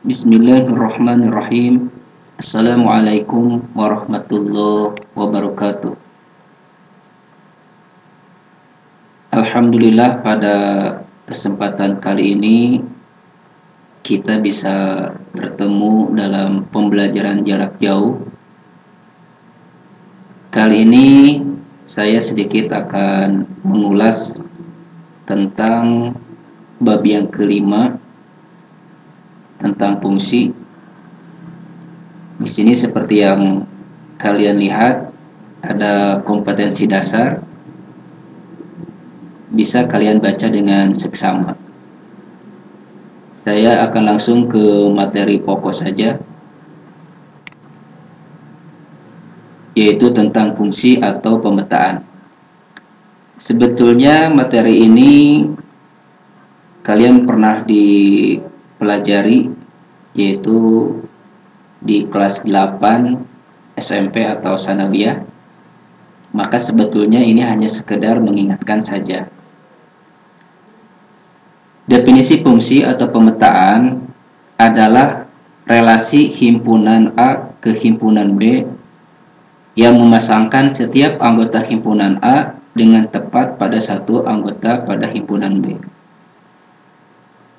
Bismillahirrahmanirrahim. Assalamualaikum warahmatullahi wabarakatuh. Alhamdulillah, pada kesempatan kali ini kita bisa bertemu dalam pembelajaran jarak jauh. Kali ini saya sedikit akan mengulas tentang bab yang kelima tentang fungsi. Di sini seperti yang kalian lihat ada kompetensi dasar, bisa kalian baca dengan seksama. Saya akan langsung ke materi pokok saja, yaitu tentang fungsi atau pemetaan. Sebetulnya materi ini kalian pernah dipelajari, yaitu di kelas 8 SMP atau sanawiyah. Maka sebetulnya ini hanya sekedar mengingatkan saja. Definisi fungsi atau pemetaan adalah relasi himpunan A ke himpunan B yang memasangkan setiap anggota himpunan A dengan tepat pada satu anggota pada himpunan B.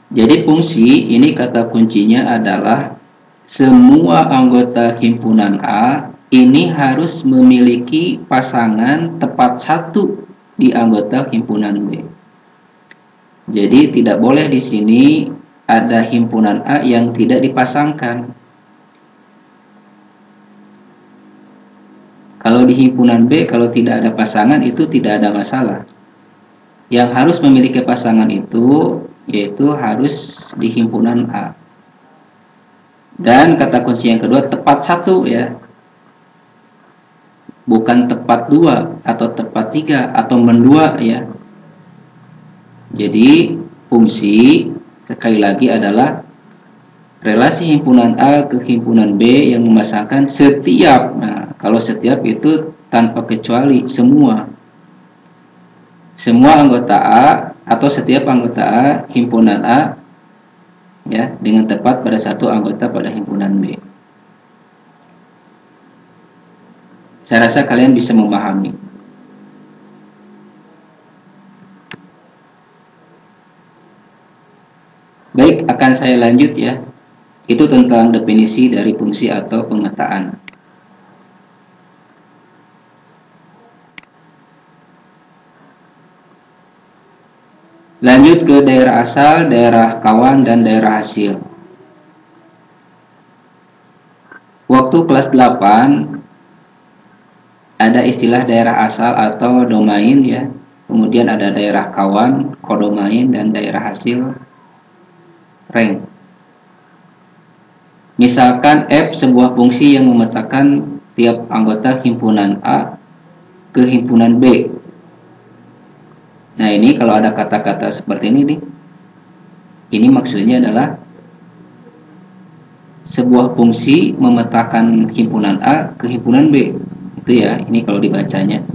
Jadi fungsi ini kata kuncinya adalah semua anggota himpunan A ini harus memiliki pasangan tepat satu di anggota himpunan B. Jadi tidak boleh di sini ada himpunan A yang tidak dipasangkan. Kalau di himpunan B, kalau tidak ada pasangan itu tidak ada masalah. Yang harus memiliki pasangan itu yaitu harus di himpunan A. Dan kata kunci yang kedua, tepat satu ya. Bukan tepat dua atau tepat tiga atau mendua ya. Jadi fungsi sekali lagi adalah relasi himpunan A ke himpunan B yang memasangkan setiap. Nah, kalau setiap itu tanpa kecuali semua anggota A atau setiap anggota A himpunan A ya dengan tepat pada satu anggota pada himpunan B. Saya rasa kalian bisa memahami. Baik, akan saya lanjut ya. Itu tentang definisi dari fungsi atau pemetaan. Lanjut ke daerah asal, daerah kawan, dan daerah hasil. Waktu kelas 8 ada istilah daerah asal atau domain ya. Kemudian ada daerah kawan, kodomain, dan daerah hasil, rank. Misalkan F sebuah fungsi yang memetakan tiap anggota himpunan A ke himpunan B. Nah ini kalau ada kata-kata seperti ini nih, ini maksudnya adalah sebuah fungsi memetakan himpunan A ke himpunan B. Itu ya, ini kalau dibacanya.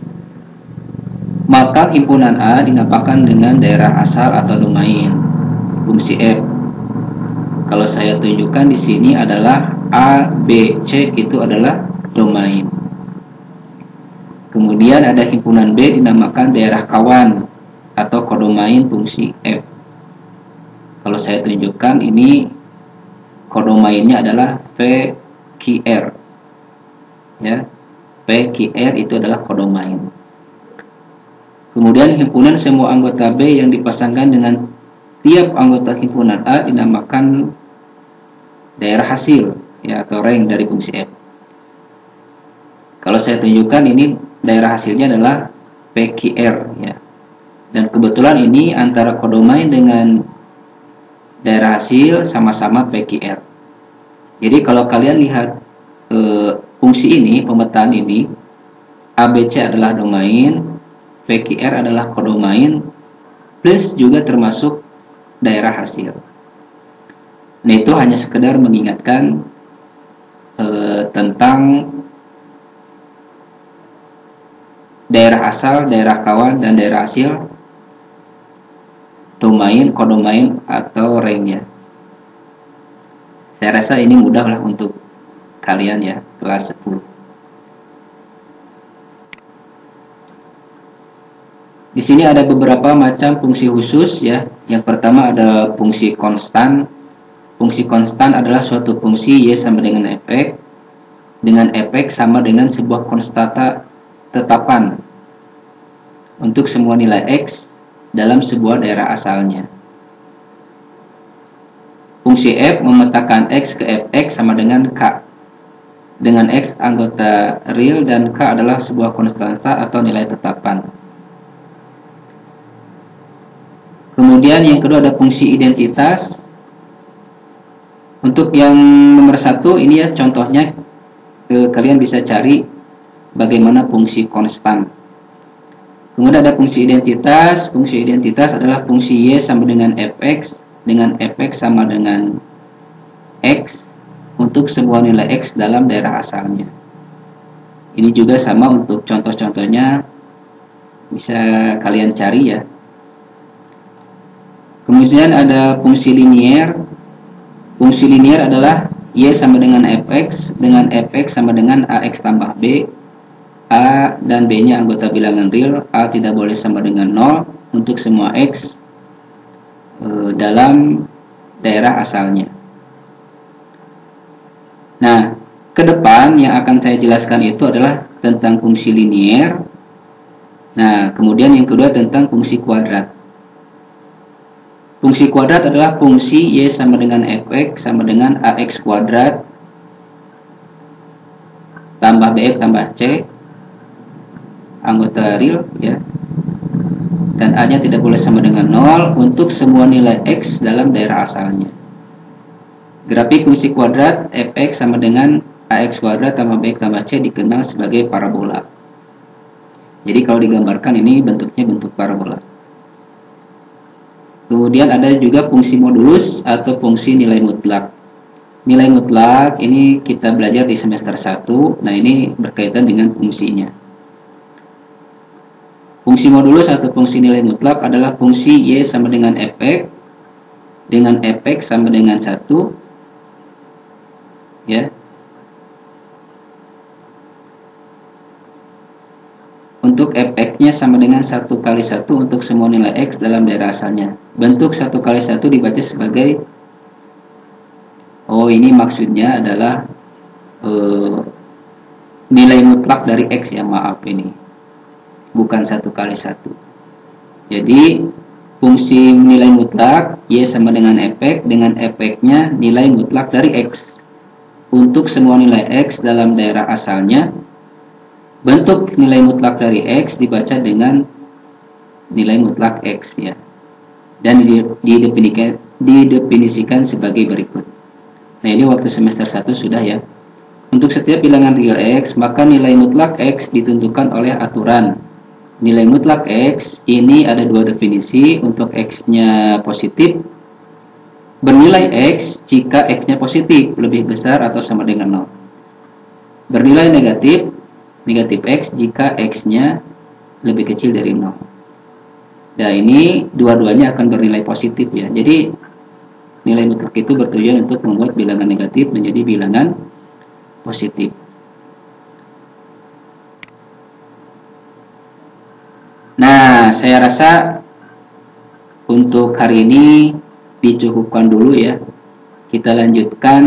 Maka himpunan A dinamakan dengan daerah asal atau domain fungsi F. Kalau saya tunjukkan di sini adalah A, B, C itu adalah domain. Kemudian ada himpunan B dinamakan daerah kawan atau kodomain fungsi F. Kalau saya tunjukkan ini kodomainnya adalah VQR. Ya, VQR itu adalah kodomain. Kemudian himpunan semua anggota B yang dipasangkan dengan tiap anggota himpunan A dinamakan daerah hasil ya atau rank dari fungsi F. Kalau saya tunjukkan ini daerah hasilnya adalah PQR ya. Dan kebetulan ini antara kodomain dengan daerah hasil sama-sama PQR. Jadi kalau kalian lihat fungsi ini, pemetaan ini, ABC adalah domain, PQR adalah kodomain, plus juga termasuk daerah hasil. Nah itu hanya sekedar mengingatkan tentang daerah asal, daerah kawan, dan daerah hasil, domain, kodomain, atau range-nya. Saya rasa ini mudah lah untuk kalian ya, kelas 10. Di sini ada beberapa macam fungsi khusus ya. Yang pertama ada fungsi konstan. Fungsi konstan adalah suatu fungsi y sama dengan fx, dengan fx sama dengan sebuah konstanta tetapan untuk semua nilai x dalam sebuah daerah asalnya. Fungsi f memetakan x ke fx sama dengan k, dengan x anggota real dan k adalah sebuah konstanta atau nilai tetapan. Kemudian yang kedua ada fungsi identitas. Untuk yang nomor 1 ini ya contohnya, kalian bisa cari bagaimana fungsi konstan. Kemudian ada fungsi identitas. Fungsi identitas adalah fungsi y sama dengan fx, dengan fx sama dengan x untuk sebuah nilai x dalam daerah asalnya. Ini juga sama untuk contoh-contohnya, bisa kalian cari ya. Kemudian ada fungsi linier. Fungsi linier adalah y sama dengan fx, dengan fx sama dengan ax tambah b. A dan b nya anggota bilangan real, a tidak boleh sama dengan 0 untuk semua x dalam daerah asalnya. Nah, ke depan yang akan saya jelaskan itu adalah tentang fungsi linier. Nah, kemudian yang kedua tentang fungsi kuadrat. Fungsi kuadrat adalah fungsi y sama dengan fx sama dengan ax kuadrat tambah bf tambah c anggota real ya, dan a nya tidak boleh sama dengan 0 untuk semua nilai x dalam daerah asalnya. Grafik fungsi kuadrat fx sama dengan ax kuadrat tambah bf tambah c dikenal sebagai parabola. Jadi kalau digambarkan ini bentuknya bentuk parabola. Kemudian ada juga fungsi modulus atau fungsi nilai mutlak. Nilai mutlak ini kita belajar di semester 1. Nah, ini berkaitan dengan fungsinya. Fungsi modulus atau fungsi nilai mutlak adalah fungsi y sama dengan fx, dengan fx sama dengan 1 ya. Untuk fx-nya sama dengan 1 kali 1 untuk semua nilai x dalam daerah asalnya. Bentuk 1 kali 1 dibaca sebagai, oh ini maksudnya adalah nilai mutlak dari x ya, maaf ini. Bukan 1 kali 1. Jadi fungsi nilai mutlak y sama dengan fx, dengan fx-nya nilai mutlak dari x. Untuk semua nilai x dalam daerah asalnya, bentuk nilai mutlak dari x dibaca dengan nilai mutlak x ya, dan didefinisikan sebagai berikut. Nah, ini waktu semester 1 sudah ya. Untuk setiap bilangan real x, maka nilai mutlak x ditentukan oleh aturan. Nilai mutlak x ini ada dua definisi. Untuk x-nya positif, bernilai x jika x-nya positif lebih besar atau sama dengan 0. Bernilai negatif x jika x-nya lebih kecil dari 0. Nah, ini dua-duanya akan bernilai positif ya. Jadi nilai mutlak itu bertujuan untuk membuat bilangan negatif menjadi bilangan positif. Nah, saya rasa untuk hari ini dicukupkan dulu ya. Kita lanjutkan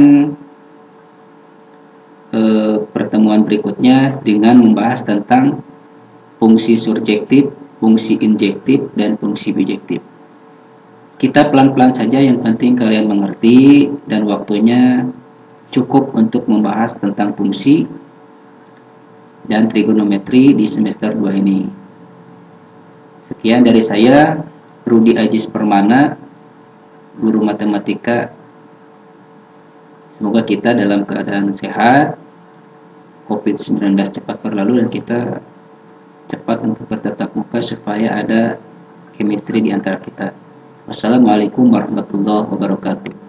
pertemuan berikutnya dengan membahas tentang fungsi surjektif, fungsi injektif, dan fungsi bijektif. Kita pelan-pelan saja, yang penting kalian mengerti, dan waktunya cukup untuk membahas tentang fungsi dan trigonometri di semester 2 ini. Sekian dari saya, Rudi Ajis Permana, guru matematika. Semoga kita dalam keadaan sehat, COVID-19 cepat berlalu, dan kita cepat untuk bertatap muka supaya ada chemistry di antara kita. Wassalamualaikum warahmatullahi wabarakatuh.